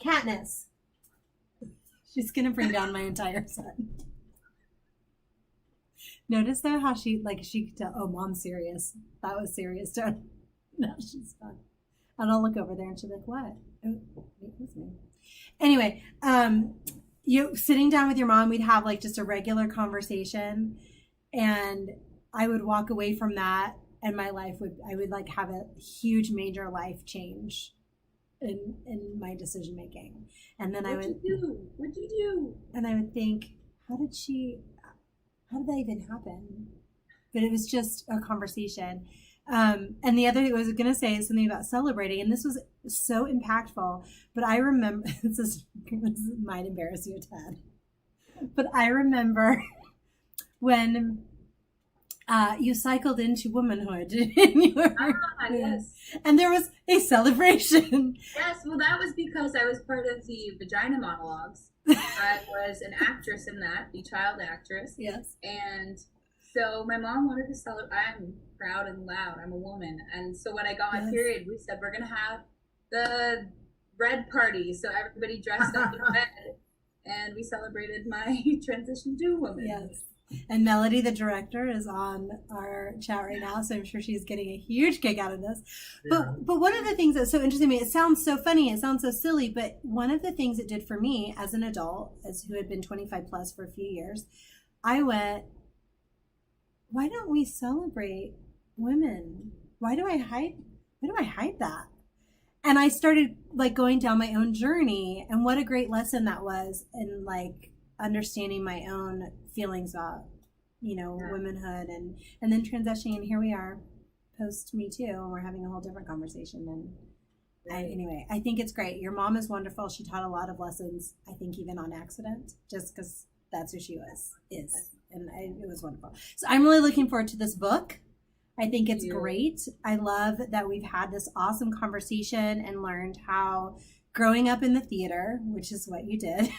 S1: Katniss, She's going to bring down my entire set. Notice though how she could tell, oh, mom's serious. That was serious. No, she's fun. And I'll look over there and she'll be like, what? Oh, it was me. Anyway, you sitting down with your mom, we'd have like just a regular conversation, and I would walk away from that, and I would like have a huge major life change in my decision making. And then What'd
S3: you do?
S1: And I would think, how did that even happen? But it was just a conversation. And the other thing I was going to say is something about celebrating, and this was so impactful, but I remember, this might embarrass you a tad, but I remember when you cycled into womanhood.
S3: Yes.
S1: And there was a celebration.
S3: Yes, well, that was because I was part of the Vagina Monologues. I was an actress in that, the child actress.
S1: Yes.
S3: And so my mom wanted to celebrate. I'm proud and loud. I'm a woman. And so when I got my period, we said, we're going to have the red party. So everybody dressed up in red. And we celebrated my transition to woman.
S1: Yes. And Melody, the director, is on our chat right now, so I'm sure she's getting a huge kick out of this. Yeah. But one of the things that's so interesting to me, it sounds so funny, it sounds so silly, but one of the things it did for me as an adult, who had been 25 plus for a few years, I went, why don't we celebrate women? Why do I hide that? And I started like going down my own journey, and what a great lesson that was in like understanding my own feelings about, womanhood and then transitioning. And here we are post Me Too, and we're having a whole different conversation. And I think it's great. Your mom is wonderful. She taught a lot of lessons, I think even on accident, just because that's who she is. And it was wonderful. So I'm really looking forward to this book. I think it's great. I love that we've had this awesome conversation and learned how growing up in the theater, which is what you did,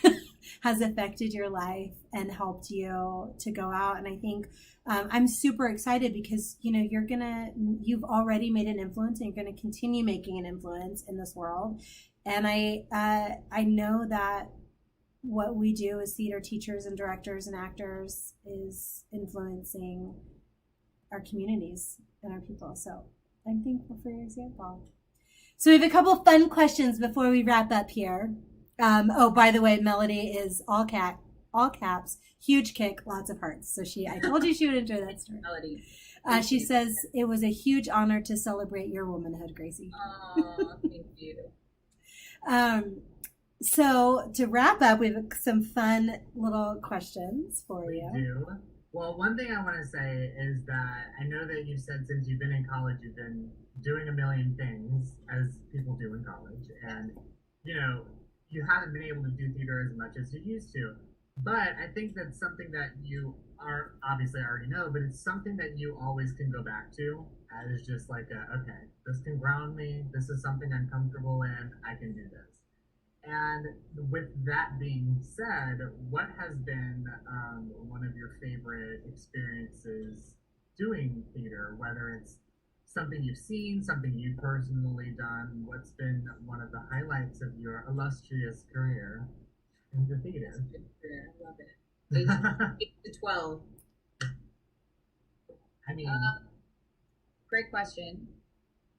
S1: has affected your life and helped you to go out. And I think I'm super excited because, you've already made an influence, and you're going to continue making an influence in this world. And I know that what we do as theater teachers and directors and actors is influencing our communities and our people. So I'm thankful for your example. So we have a couple fun questions before we wrap up here. By the way, Melody is all caps, huge kick, lots of hearts. So I told you she would enjoy that story.
S3: Melody.
S1: She says it was a huge honor to celebrate your womanhood, Gracie.
S3: Oh, thank you.
S1: So to wrap up, we have some fun little questions for you.
S2: We do. Well, one thing I want to say is that I know that you said since you've been in college, you've been doing a million things as people do in college. And, you haven't been able to do theater as much as you used to. But I think that's something that you are obviously already know, but it's something that you always can go back to as just like, okay, this can ground me. This is something I'm comfortable in. I can do this. And with that being said, what has been one of your favorite experiences doing theater, whether it's something you've seen, something you've personally done? What's been one of the highlights of your illustrious career in the theater?
S3: I love it. 8 to 12.
S2: I mean,
S3: great question.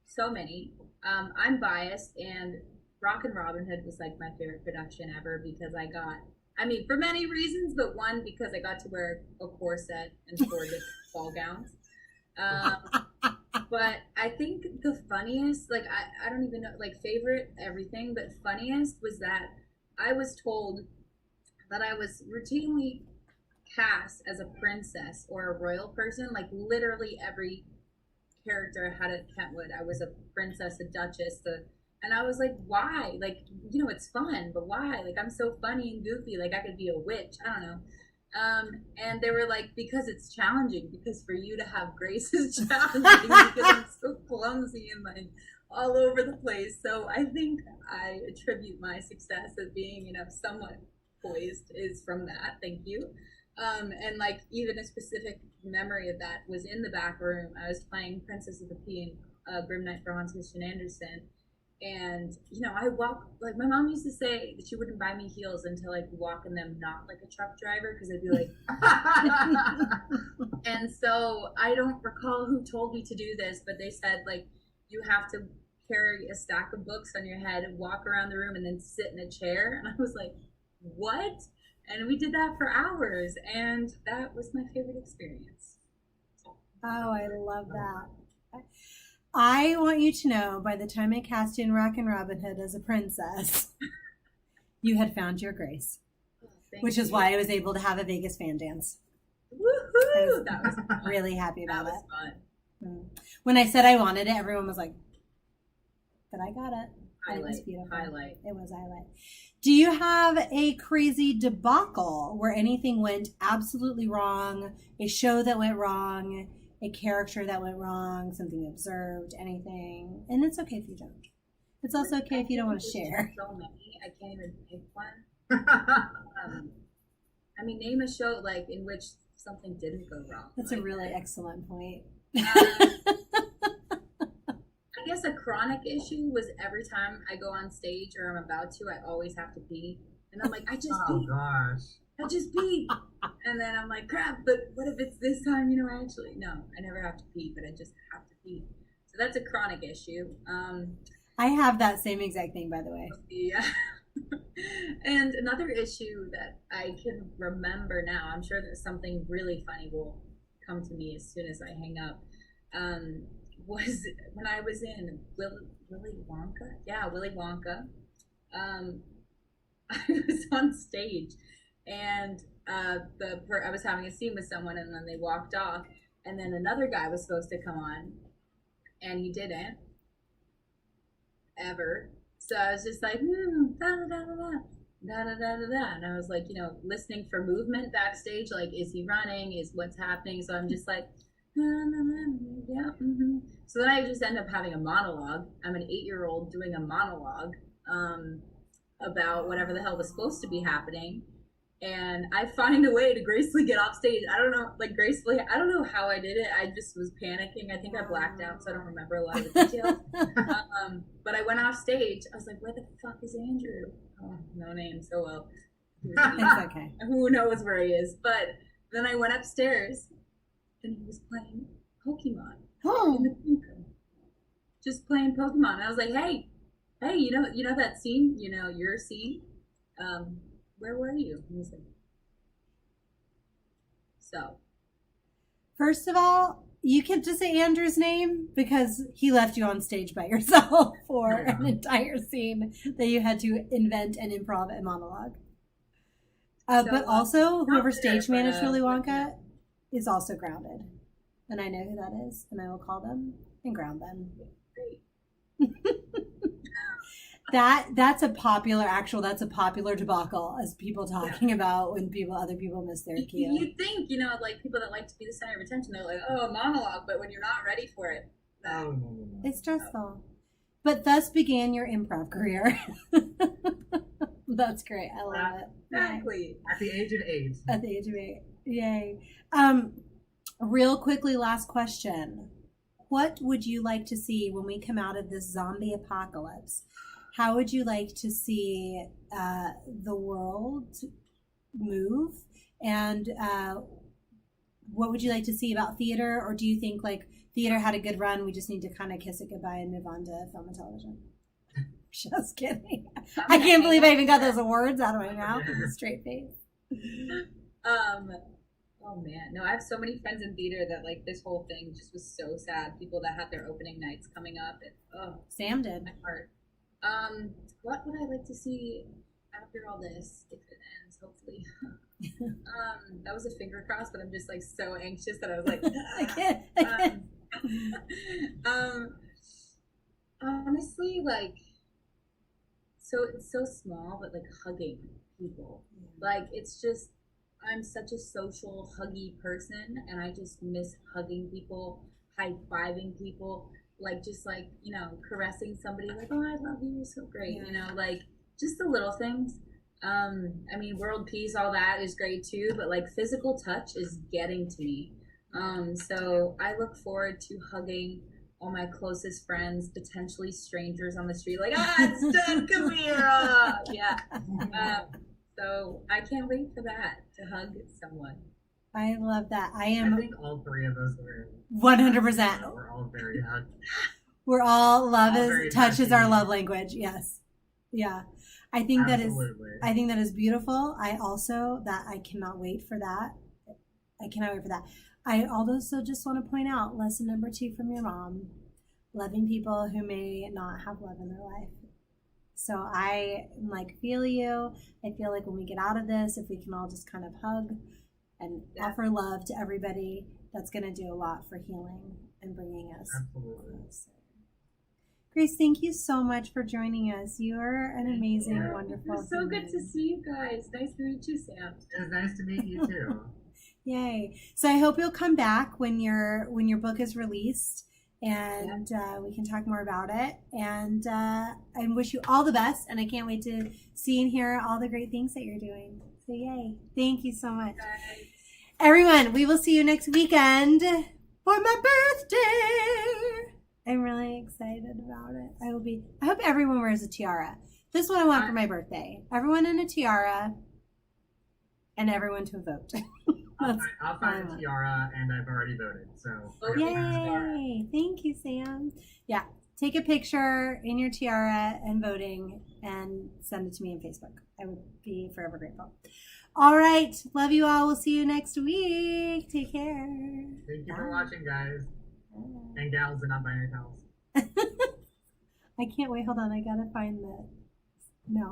S3: So many. I'm biased, and Rockin' Robin Hood was like my favorite production ever because for many reasons, but one, because I got to wear a corset and 4 different ball gowns. But I think the funniest, I don't even know, favorite everything, but funniest was that I was told that I was routinely cast as a princess or a royal person. Literally every character I had at Kentwood, I was a princess, a duchess, and I was like, why? It's fun, but why? I'm so funny and goofy. I could be a witch. I don't know. And they were like, because it's challenging, because for you to have grace is challenging because I'm so clumsy and all over the place. So I think I attribute my success of being, somewhat poised is from that. Thank you. And even a specific memory of that was in the back room. I was playing Princess of the Pea in Grim Night for Hans Christian Andersen. And I walk like my mom used to say that she wouldn't buy me heels until I could walk in them not like a truck driver because I'd be like, and so I don't recall who told me to do this, but they said like you have to carry a stack of books on your head and walk around the room and then sit in a chair. And I was like, what? And we did that for hours, and that was my favorite experience.
S1: Oh, I love that. I want you to know, by the time I cast you in Rockin' Robin Hood as a princess, you had found your grace, which is why I was able to have a Vegas fan dance.
S3: Woohoo! That was fun.
S1: Really happy about
S3: that was
S1: it.
S3: Fun.
S1: When I said I wanted it, everyone was like, but I got it. And it was beautiful.
S3: Highlight.
S1: It was highlight. Do you have a crazy debacle where anything went absolutely wrong, a show that went wrong, a character that went wrong, something you observed, anything? And it's okay if you don't. It's also okay if you don't want to share.
S3: So many, I can't even pick one. I mean, name a show like in which something didn't go wrong.
S1: That's a really excellent point.
S3: I guess a chronic issue was every time I go on stage or I'm about to, I always have to pee. And I'm like, I just peed.
S2: Gosh.
S3: I just peed. And then I'm like, crap, but what if it's this time, I never have to pee, but I just have to pee. So that's a chronic issue.
S1: I have that same exact thing, by the way.
S3: Yeah. And another issue that I can remember now, I'm sure that something really funny will come to me as soon as I hang up, was when I was in Willy Wonka. Yeah, Willy Wonka. I was on stage, and I was having a scene with someone, and then they walked off, and then another guy was supposed to come on, and he didn't ever. So I was just like, da da da da da. Da, da, da, da, da. And I was like, listening for movement backstage, like, is he running? Is what's happening? So I'm just like, yeah. Mm-hmm. So then I just end up having a monologue. I'm an 8-year-old doing a monologue about whatever the hell was supposed to be happening. And I find a way to gracefully get off stage. I don't know how I did it. I just was panicking. I think I blacked out, so I don't remember a lot of the details. But I went off stage. I was like, where the fuck is Andrew? Oh, no name, so well.
S1: It's okay.
S3: Who knows where he is? But then I went upstairs, and he was playing Pokemon.
S1: Oh.
S3: In the green room. Just playing Pokemon. And I was like, hey, you know that scene? Your scene? Where were you? And he was like, so.
S1: First of all, you can just say Andrew's name because he left you on stage by yourself for an entire scene that you had to invent and improv and monologue. But also, whoever stage managed Willy Wonka is also grounded. And I know who that is, and I will call them and ground them.
S3: Great.
S1: That's a popular debacle as people talking about when other people miss their cue.
S3: You think, like people that like to be the center of attention, they're like, oh, a monologue, but when you're not ready for it,
S2: No.
S1: It's stressful. But thus began your improv career. That's great. I love it.
S3: Exactly.
S2: At the age of 8.
S1: At the age of 8. Yay. Real quickly, last question. What would you like to see when we come out of this zombie apocalypse? How would you like to see the world move? And what would you like to see about theater? Or do you think like theater had a good run, we just need to kind of kiss it goodbye and move on to film and television? Just kidding. I can't believe I even got those words out of my mouth with a straight face.
S3: Oh man, no, I have so many friends in theater that like this whole thing just was so sad. People that had their opening nights coming up, and
S1: Sam did.
S3: My heart. What would I like to see after all this, if it ends, hopefully? That was a finger cross, but I'm just like so anxious that I was like,
S1: I can't.
S3: Honestly, like, so it's so small, but like hugging people, like it's just. I'm such a social, huggy person, and I just miss hugging people, high-fiving people, like just like, caressing somebody, like, oh, I love you, you're so great, like just the little things. I mean, world peace, all that is great too, but like physical touch is getting to me. So I look forward to hugging all my closest friends, potentially strangers on the street, like, it's dead, come here. Yeah. So I can't wait for that, to hug someone.
S1: I love that.
S2: I think all three of us are
S1: 100%.
S2: We're all very hug.
S1: We're all
S2: All very
S1: touch is our
S2: touchy.
S1: love language. Yes. Yeah. I think
S2: Absolutely.
S1: I think that is beautiful. I cannot wait for that. I cannot wait for that. I also just want to point out lesson number 2 from your mom: loving people who may not have love in their life. So I feel you. I feel like when we get out of this, if we can all just kind of hug and offer love to everybody, that's going to do a lot for healing and bringing us
S2: Absolutely.
S1: closer. Grace, thank you so much for joining us. You are an amazing,
S3: Yeah,
S1: wonderful.
S3: It was so good
S1: human.
S3: to see you guys. Nice to meet you, Sam.
S2: It was nice to meet you too.
S1: Yay! So I hope you'll come back when your book is released, and we can talk more about it. And I wish you all the best, and I can't wait to see and hear all the great things that you're doing. So yay! Thank you so much, everyone. We will see you next weekend for my birthday. I'm really excited about it. I hope everyone wears a tiara. This is what I want for my birthday. Everyone in a tiara, and everyone to vote.
S2: I'll find a tiara, and I've already voted. So
S1: Yay! Thank you, Sam. Yeah, take a picture in your tiara and voting, and send it to me on Facebook. I would be forever grateful. All right, love you all. We'll see you next week. Take care.
S2: Thank you for watching, guys and gals, and not binary towels.
S1: I can't wait. Hold on, I gotta find the. No.